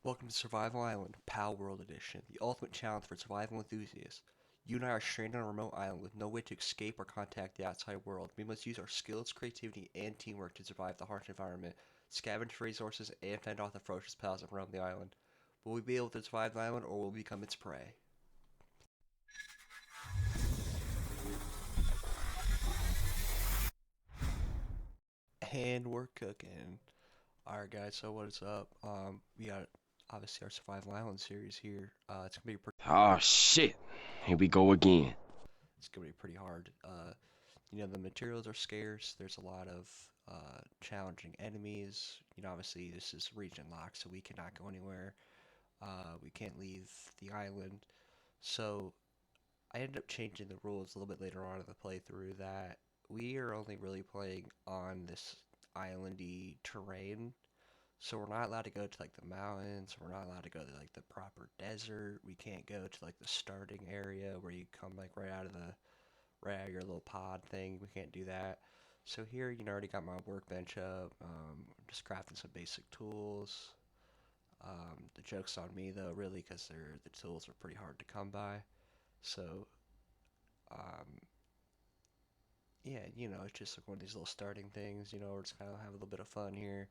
Welcome to Survival Island, Palworld Edition, the ultimate challenge for survival enthusiasts. You and I are stranded on a remote island with no way to escape or contact the outside world. We must use our skills, creativity, and teamwork to survive the harsh environment, scavenge for resources, and fend off the ferocious pals that roam the island. Will we be able to survive the island, or will we become its prey? And we're cooking. Alright guys, so what is up? We got obviously our Survival Island series here. It's gonna be Oh shit. Here we go again. It's gonna be pretty hard. The materials are scarce. There's a lot of challenging enemies. Obviously this is region locked, so we cannot go anywhere. We can't leave the island. So I ended up changing the rules a little bit later on in the playthrough that we are only really playing on this islandy terrain. So we're not allowed to go to like the mountains, we're not allowed to go to like the proper desert. We can't go to like the starting area where you come like right out of your little pod thing. We can't do that. So here, I already got my workbench up. Just crafting some basic tools. The joke's on me though, really, because the tools are pretty hard to come by. So, yeah, it's just like one of these little starting things. We're just kind of have a little bit of fun here.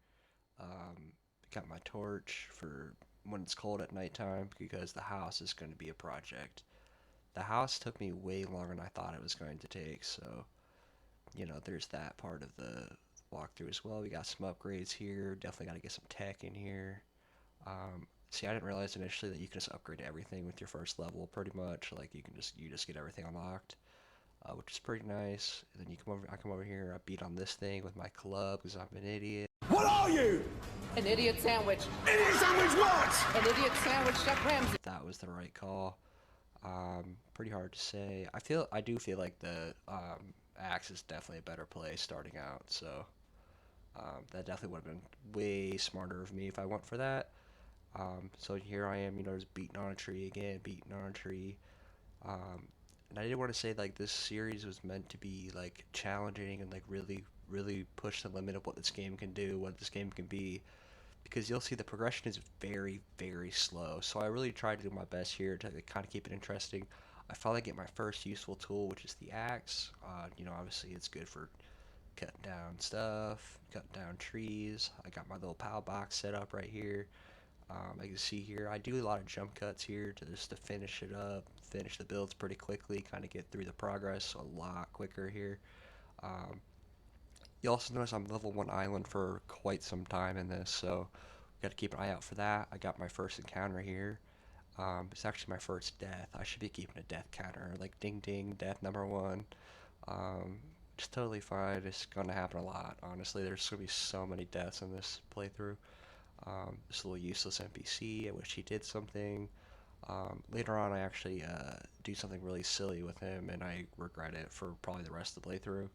Got my torch for when it's cold at nighttime because the house is going to be a project. The house took me way longer than I thought it was going to take, so there's that part of the walkthrough as well. We got some upgrades here. Definitely got to get some tech in here. See, I didn't realize initially that you can just upgrade everything with your first level, pretty much. Like you just get everything unlocked, which is pretty nice. And then I come over here. I beat on this thing with my club because I'm an idiot. What are you? An idiot sandwich. Idiot sandwich what? An idiot sandwich, Chef Ramsay. That was the right call. Pretty hard to say. I do feel like the axe is definitely a better play starting out. So that definitely would have been way smarter of me if I went for that. So here I am, just beating on a tree again, beating on a tree. And I didn't want to say like this series was meant to be like challenging and like really push the limit of what this game can do, what this game can be, because you'll see the progression is very, very slow. So I really tried to do my best here to kind of keep it interesting. I finally get my first useful tool, which is the axe. Obviously it's good for cutting down stuff, cutting down trees. I got my little PAL box set up right here. I can see here I do a lot of jump cuts here to finish it up, finish the builds pretty quickly, kind of get through the progress a lot quicker here. You also notice I'm level 1 island for quite some time in this, so we got to keep an eye out for that. I got my first encounter here. It's actually my first death. I should be keeping a death counter, like ding ding, death number 1. It's totally fine. It's gonna happen a lot, honestly. There's gonna be so many deaths in this playthrough. This little useless NPC, I wish he did something. Later on I actually do something really silly with him and I regret it for probably the rest of the playthrough.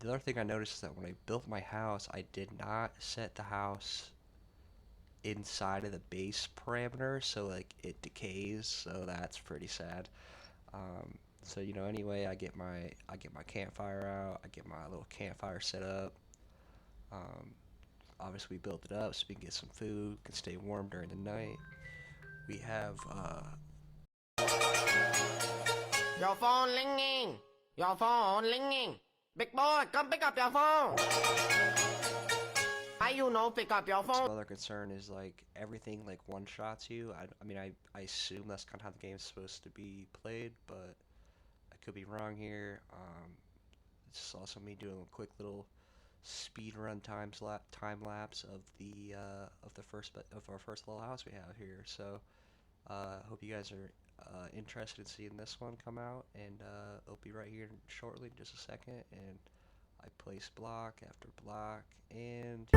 The other thing I noticed is that when I built my house, I did not set the house inside of the base parameter, so like it decays, so that's pretty sad. So anyway, I get my campfire out, I get my little campfire set up. Obviously we built it up so we can get some food, can stay warm during the night. We have Your phone ringing. Your phone ringing. Big boy, come pick up your phone. Pick up your phone. Another concern is like everything like one-shots you. I assume that's kind of how the game's supposed to be played, but I could be wrong here. It's also me doing a quick little speed run time lapse of our first little house we have here. So hope you guys are interested in seeing this one come out, and it'll be right here shortly in just a second. And I place block after block, and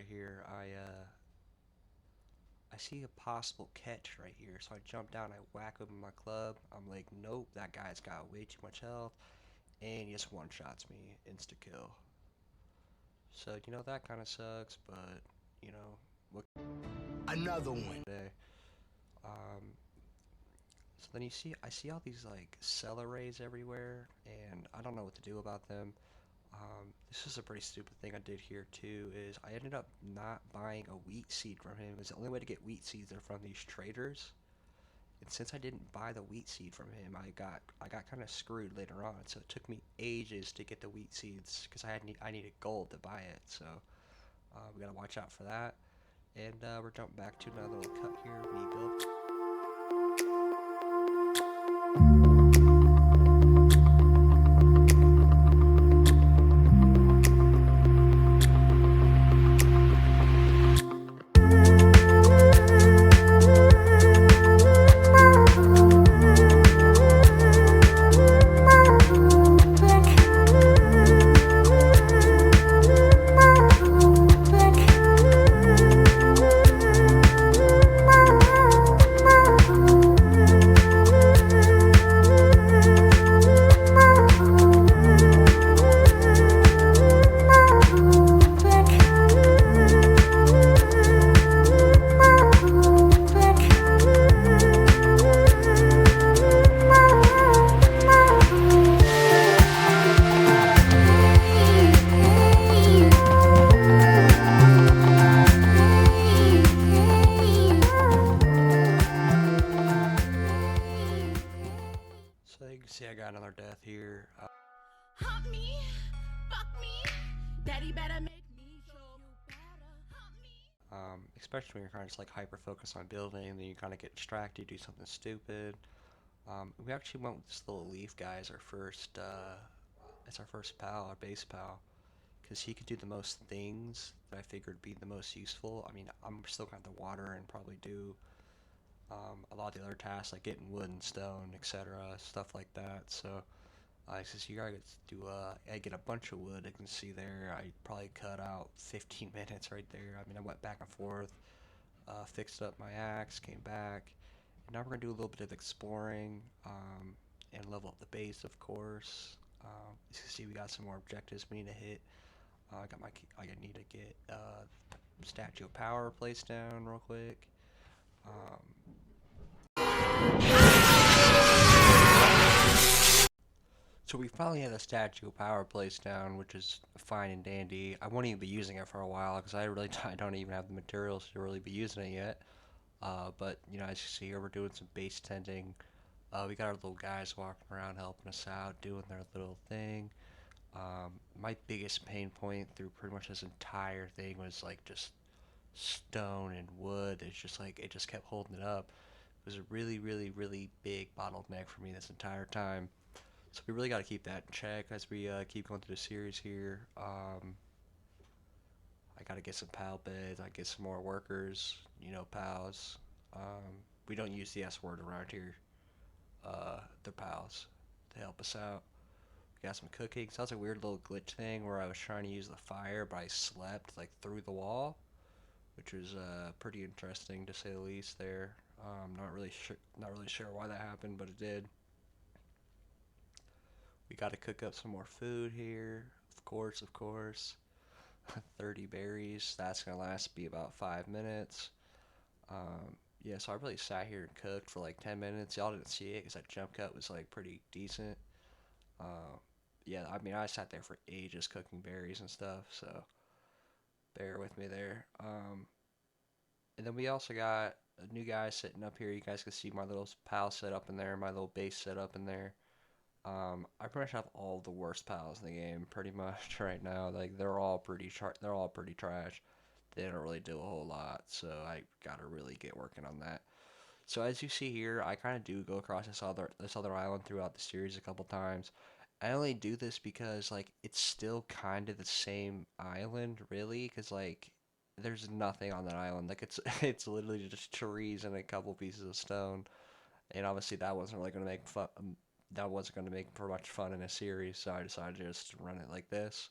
here, I see a possible catch right here, so I jump down, I whack him with my club. I'm like, nope, that guy's got way too much health, and he just one-shots me, insta-kill. So, that kind of sucks, but, what Another one. day. Um, so then I see all these, like, cell arrays everywhere, and I don't know what to do about them. This is a pretty stupid thing I did here too, is I ended up not buying a wheat seed from him. It was the only way to get wheat seeds are from these traders. And since I didn't buy the wheat seed from him, I got kind of screwed later on. So it took me ages to get the wheat seeds because I needed gold to buy it. So we gotta watch out for that. And we're jumping back to another little cut here. Me build. So you can see I got another death here. Hump me, fuck me, daddy better make me show you better hump me. Especially when you're kind of just like hyper focused on building, and then you kind of get distracted, do something stupid. We actually went with this little leaf guy as our first, as our first pal, our base pal, because he could do the most things that I figured would be the most useful. I mean, I'm still gonna have to water and probably do a lot of the other tasks like getting wood and stone, etc., stuff like that. So, since you guys do, I get a bunch of wood. You can see there, I probably cut out 15 minutes right there. I mean, I went back and forth, fixed up my axe, came back, and now we're gonna do a little bit of exploring, and level up the base, of course. As you can see, we got some more objectives we need to hit. I need to get Statue of Power placed down real quick. So we finally had the Statue of Power placed down, which is fine and dandy. I won't even be using it for a while because I don't even have the materials to really be using it yet. But as you see here, we're doing some base tending. We got our little guys walking around helping us out, doing their little thing. My biggest pain point through pretty much this entire thing was like just stone and wood. It's just like it just kept holding it up. It was a really, really, really big bottleneck for me this entire time. So we really got to keep that in check as we keep going through the series here. I got to get some pal beds. I get some more workers, pals. We don't use the S word around here. They're pals to help us out. We got some cooking. So that was a weird little glitch thing where I was trying to use the fire, but I slept like through the wall, which was pretty interesting to say the least. There, not really sure why that happened, but it did. We got to cook up some more food here, of course. 30 berries. That's gonna be about 5 minutes. Yeah, so I really sat here and cooked for like 10 minutes. Y'all didn't see it because that jump cut was like pretty decent. Yeah, I mean, I sat there for ages cooking berries and stuff, so bear with me there. And then we also got a new guy sitting up here. You guys can see my little pal set up in there, my little base set up in there. I pretty much have all the worst pals in the game, pretty much right now. Like they're all pretty trash. They don't really do a whole lot, so I gotta really get working on that. So as you see here, I kind of do go across this other island throughout the series a couple times. I only do this because like it's still kind of the same island, really, because like there's nothing on that island. Like it's it's literally just trees and a couple pieces of stone. And obviously that wasn't really gonna make fun. That wasn't gonna make for much fun in a series, so I decided to just run it like this.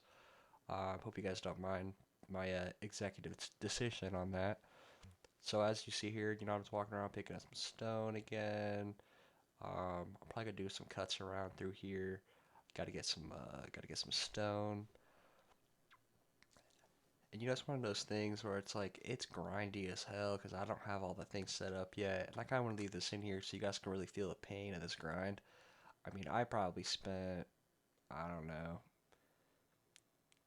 Hope you guys don't mind. my executive decision on that. So as you see here, I'm just walking around picking up some stone again. I'm probably gonna do some cuts around through here. Gotta get some stone. And it's one of those things where it's like it's grindy as hell because I don't have all the things set up yet, and I kind of want to leave this in here so you guys can really feel the pain of this grind. I mean, I probably spent, I don't know,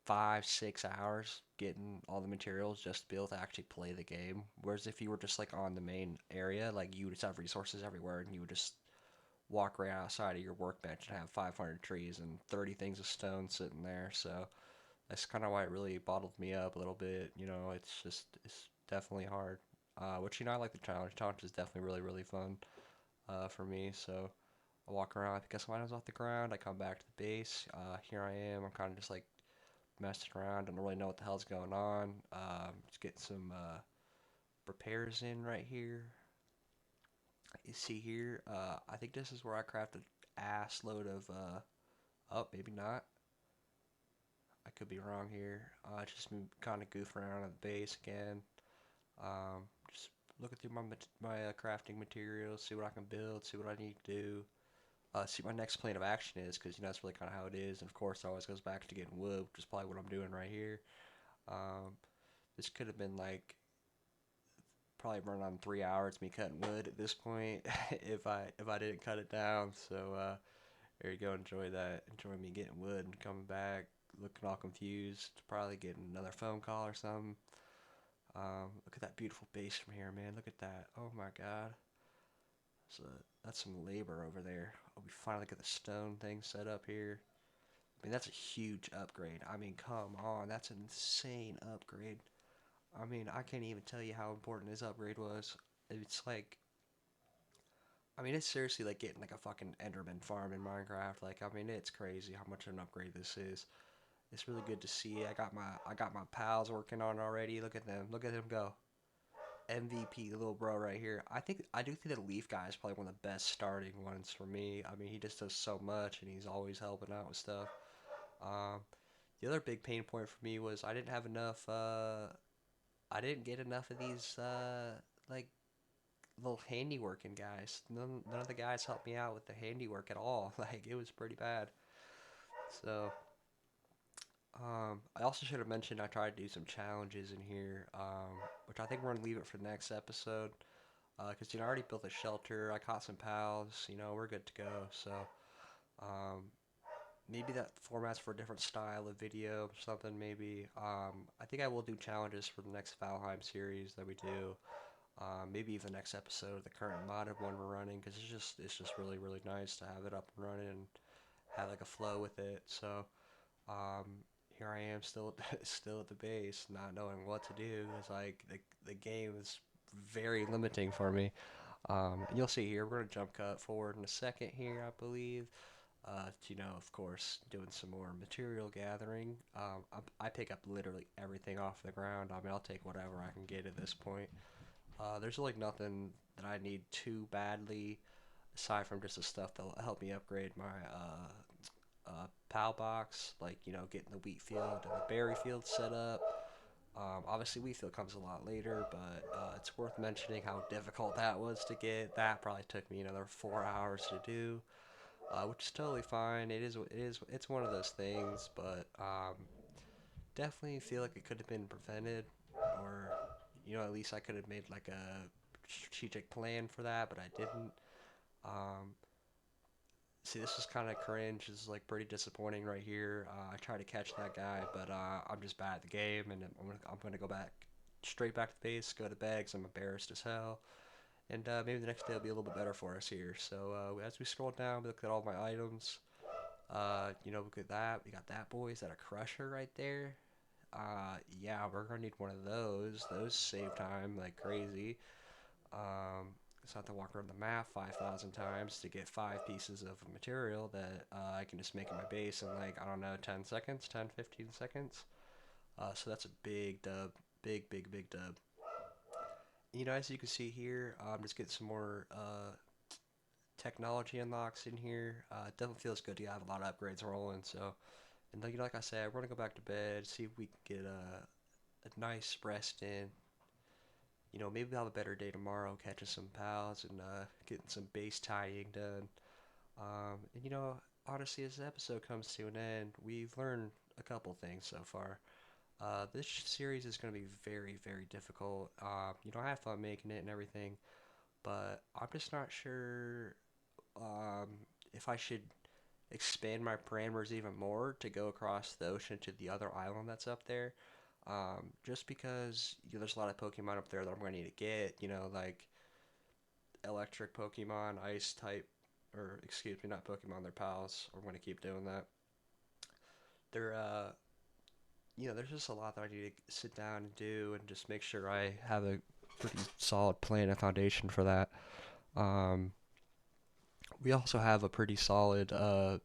5, 6 hours getting all the materials just to be able to actually play the game. Whereas if you were just like on the main area, like you would just have resources everywhere and you would just walk right outside of your workbench and have 500 trees and 30 things of stone sitting there. So that's kind of why it really bottled me up a little bit. It's definitely hard. Which, I like the challenge. Challenge is definitely really, really fun for me. So I walk around, I pick up some items off the ground, I come back to the base. Here I am. I'm kind of just like messing around. Don't really know what the hell's going on. Just getting some repairs in right here. You see here, I think this is where I crafted ass load of, oh, maybe not. I could be wrong here. Just kind of goofing around at the base again. Just looking through my crafting materials, see what I can build, see what I need to do. See what my next plan of action is, because that's really kind of how it is. And of course, it always goes back to getting wood, which is probably what I'm doing right here. This could have been like probably run on 3 hours me cutting wood at this point if I didn't cut it down. So there you go. Enjoy that. Enjoy me getting wood and coming back, looking all confused, probably getting another phone call or something. Look at that beautiful base from here, man. Look at that. Oh my God. So that's some labor over there. Oh, we finally get the stone thing set up here. I mean, that's a huge upgrade. I mean, come on. That's an insane upgrade. I mean, I can't even tell you how important this upgrade was. It's like, I mean, it's seriously like getting like a fucking Enderman farm in Minecraft. Like, I mean, it's crazy how much of an upgrade this is. It's really good to see. I got my pals working on it already. Look at them. Look at him go. MVP, little bro right here. I do think the Leaf guy is probably one of the best starting ones for me. I mean, he just does so much and he's always helping out with stuff. Um, the other big pain point for me was I didn't have enough. I didn't get enough of these like little handiworking guys. None of the guys helped me out with the handiwork at all. Like it was pretty bad. So I also should have mentioned I tried to do some challenges in here, which I think we're gonna leave it for the next episode. Because I already built a shelter. I caught some pals. We're good to go. So um, maybe that format's for a different style of video or something. Maybe I think I will do challenges for the next Valheim series that we do. Maybe even the next episode of the current modded one we're running, because it's just really really nice to have it up and running and have like a flow with it. So um, here I am still still at the base, not knowing what to do. It's like the game is very limiting for me. And you'll see here, we're gonna jump cut forward in a second here, I believe. Of course, doing some more material gathering. I pick up literally everything off the ground. I mean, I'll take whatever I can get at this point. There's like nothing that I need too badly, aside from just the stuff that'll help me upgrade my PAL box, like getting the wheat field and the berry field set up. Obviously, wheat field comes a lot later, but it's worth mentioning how difficult that was to get. That probably took me another 4 hours to do, which is totally fine. It's one of those things, but definitely feel like it could have been prevented, or at least I could have made like a strategic plan for that, but I didn't. Um, See, this is kind of cringe. This is like pretty disappointing right here. I tried to catch that guy, but I'm just bad at the game, and I'm gonna go back straight back to the base, go to bed 'cause I'm embarrassed as hell. And maybe the next day will be a little bit better for us here. So as we scroll down, we look at all my items. Look at that. We got that, boy. Is that a crusher right there? Yeah, we're gonna need one of those. Those save time like crazy. So I have to walk around the map 5,000 times to get 5 pieces of material that I can just make in my base in like, I don't know, 10 seconds, 10, 15 seconds. So that's a big dub, big dub. As you can see here, I'm just getting some more technology unlocks in here. It definitely feels good to have a lot of upgrades rolling. So, and like I said, we're gonna go back to bed, see if we can get a nice rest in. Maybe I'll have a better day tomorrow, catching some pals and getting some base tidying done. And honestly, as the episode comes to an end, we've learned a couple things so far. This series is going to be very, very difficult. I have fun making it and everything, but I'm just not sure um, if I should expand my parameters even more to go across the ocean to the other island that's up there. Just because there's a lot of Pokemon up there that I'm going to need to get, like electric Pokemon, ice type, or excuse me, not Pokemon, they're pals. I'm going to keep doing that. They're, there's just a lot that I need to sit down and do and just make sure I have a pretty solid plan and foundation for that. Um, we also have a pretty solid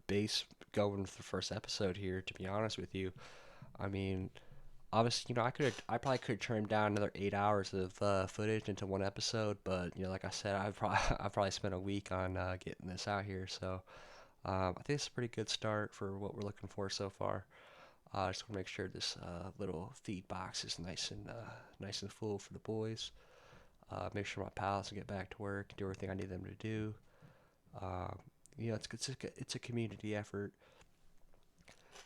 base going for the first episode here, to be honest with you. I mean, obviously, I probably could trim down another 8 hours of footage into one episode, but like I said, I've probably spent a week on getting this out here, so I think it's a pretty good start for what we're looking for so far. I just want to make sure this little feed box is nice and full for the boys. Make sure my pals can get back to work, do everything I need them to do. Um, it's a community effort.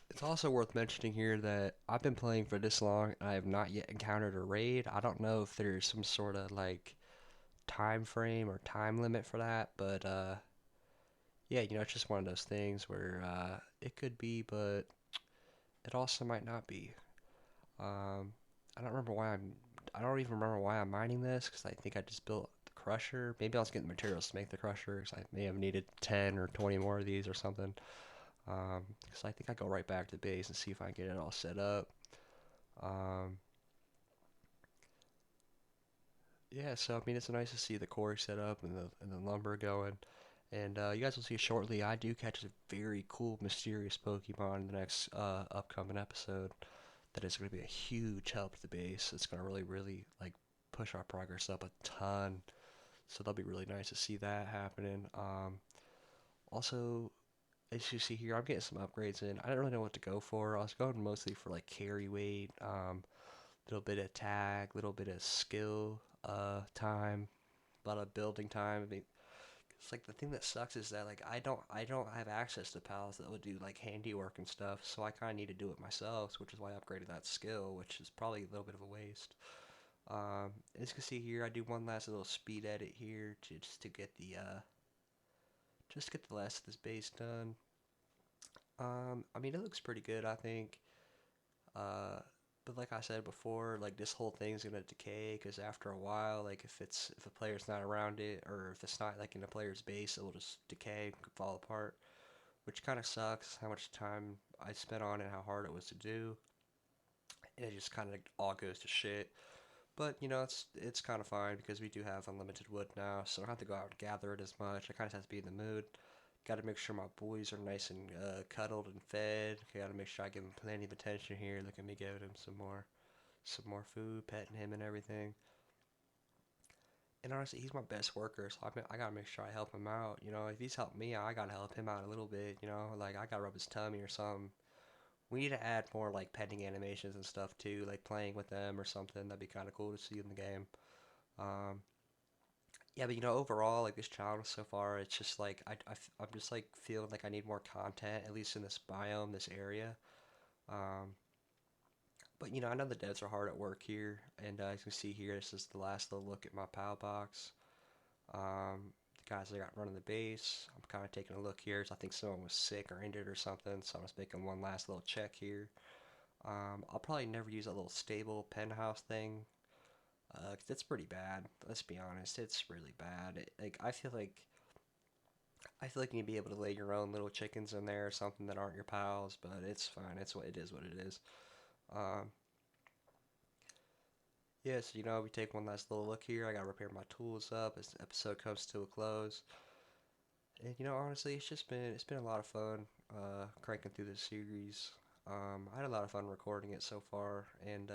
It's also worth mentioning here that I've been playing for this long and I have not yet encountered a raid. I don't know if there's some sort of like time frame or time limit for that, but yeah, it's just one of those things where it could be, but it also might not be. Um, I don't remember why I don't even remember why I'm mining this because I think I just built the crusher. Maybe I was getting materials to make the crusher because I may have needed 10 or 20 more of these or something. So I think I go right back to the base and see if I can get it all set up. Um, yeah, so I mean it's nice to see the core set up and the lumber going. And you guys will see shortly. I do catch a very cool, mysterious Pokemon in the next upcoming episode. That is going to be a huge help to the base. It's going to really, really like push our progress up a ton. So that'll be really nice to see that happening. Also, as you see here, I'm getting some upgrades in. I don't really know what to go for. I was going mostly for like carry weight, little bit of tag, little bit of skill, time, a lot of building time. I mean, it's like the thing that sucks is that like I don't have access to pals that would do like handiwork and stuff, so I kind of need to do it myself, which is why I upgraded that skill, which is probably a little bit of a waste. As you can see here, I do one last little speed edit here to just to get the last of this base done. I mean, it looks pretty good, I think. Uh, but like I said before, like this whole thing's gonna decay because after a while, like if a player's not around it or if it's not like in a player's base, it will just decay, fall apart, which kind of sucks. How much time I spent on it, how hard it was to do, and it just kind of all goes to shit. But it's kind of fine because we do have unlimited wood now, so I don't have to go out and gather it as much. I kind of have to be in the mood. Got to make sure my boys are nice and cuddled and fed. Got to make sure I give them plenty of attention here. Look at me giving him some more food, petting him and everything. And honestly, he's my best worker, so I gotta make sure I help him out. If he's helped me out, I gotta help him out a little bit. Like I gotta rub his tummy or something. We need to add more like petting animations and stuff too, like playing with them or something. That'd be kind of cool to see in the game. Um, yeah, but overall, like this challenge so far, it's just like I'm just like feeling like I need more content, at least in this biome, this area. Um, but I know the devs are hard at work here, and as you can see here, this is the last little look at my PAL box. The guys that got running the base, I'm kind of taking a look here, so I think someone was sick or injured or something, so I'm just making one last little check here. I'll probably never use that little stable penthouse thing, 'cause it's pretty bad. Let's be honest, it's really bad. Like I feel like you need to be able to lay your own little chickens in there or something that aren't your pals, but it's fine. It's what it is. What it is. Um, yeah, so we take one last little look here. I gotta repair my tools up as the episode comes to a close. And honestly, it's been a lot of fun cranking through this series. I had a lot of fun recording it so far, and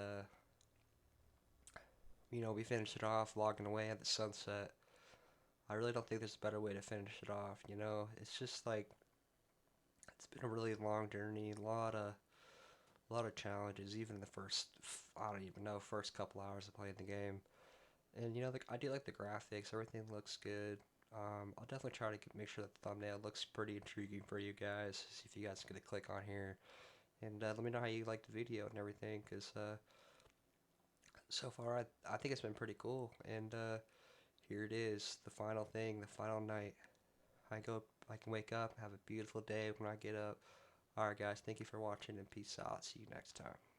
we finished it off logging away at the sunset. I really don't think there's a better way to finish it off. It's just like it's been a really long journey, a a lot of challenges, even in the first, I don't even know, first couple hours of playing the game. And you know, I do like the graphics. Everything looks good. I'll definitely try to make sure that the thumbnail looks pretty intriguing for you guys. See if you guys are gonna click on here, and let me know how you like the video and everything. Cause so far I think it's been pretty cool. And here it is, the final thing, the final night. I can wake up, have a beautiful day when I get up. Alright guys, thank you for watching and peace out. See you next time.